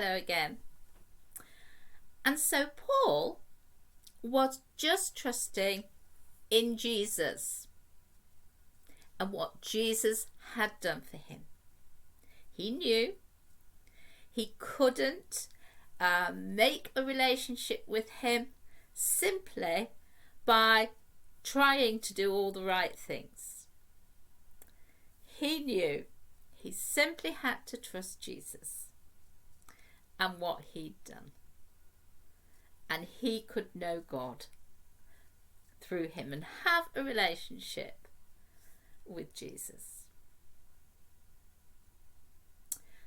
Hello again. And so Paul was just trusting in Jesus and what Jesus had done for him. He knew he couldn't make a relationship with him simply by trying to do all the right things. He knew he simply had to trust Jesus and what he'd done. And he could know God through him and have a relationship with Jesus.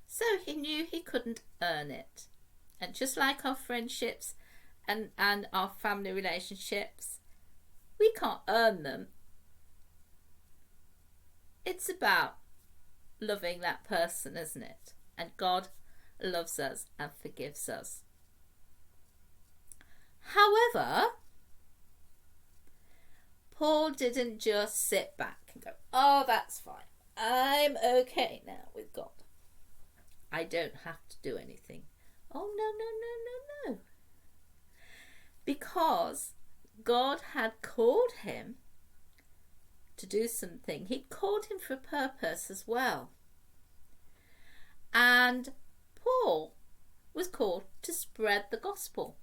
So he knew he couldn't earn it. And just like our friendships and our family relationships, we can't earn them. It's about loving that person, isn't it? And God loves us and forgives us. However, Paul didn't just sit back and go, "Oh, that's fine. I'm okay now with God. I don't have to do anything." Oh, no. Because God had called him to do something. He'd called him for a purpose as well. And Paul was called to spread the gospel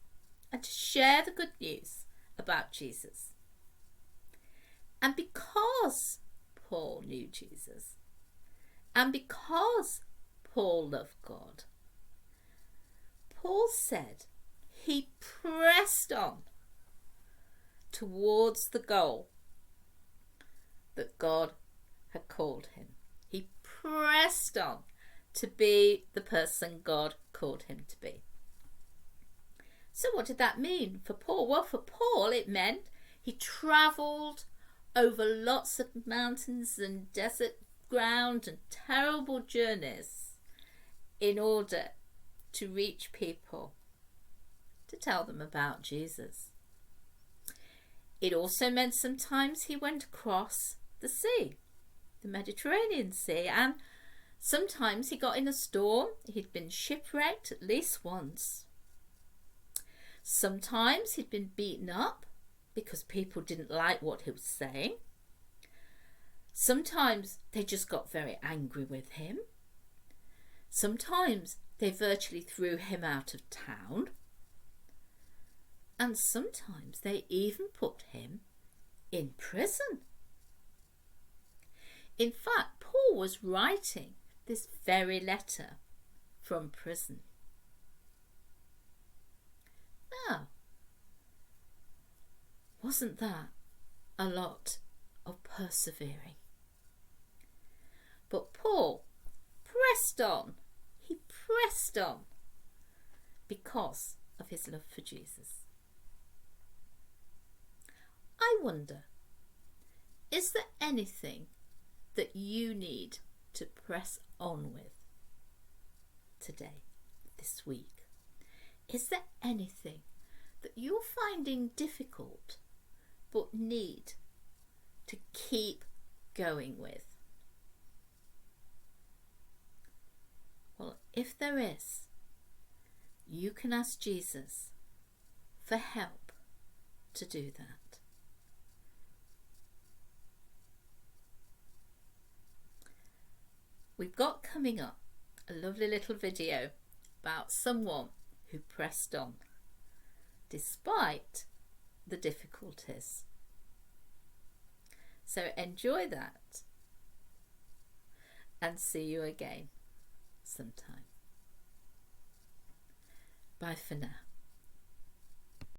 and to share the good news about Jesus. And because Paul knew Jesus, and because Paul loved God, Paul said he pressed on towards the goal that God had called him. He pressed on to be the person God called him to be. So what did that mean for Paul? Well, for Paul it meant he travelled over lots of mountains and desert ground and terrible journeys in order to reach people, to tell them about Jesus. It also meant sometimes he went across the sea, the Mediterranean Sea, and sometimes he got in a storm. He'd been shipwrecked at least once. Sometimes he'd been beaten up because people didn't like what he was saying. Sometimes they just got very angry with him. Sometimes they virtually threw him out of town. And sometimes they even put him in prison. In fact, Paul was writing this very letter from prison. Now, wasn't that a lot of persevering? But Paul pressed on. He pressed on because of his love for Jesus. I wonder, is there anything that you need to press on with today, this week? Is there anything that you're finding difficult but need to keep going with? Well, if there is, you can ask Jesus for help to do that. We've got coming up a lovely little video about someone who pressed on despite the difficulties. So enjoy that and see you again sometime. Bye for now.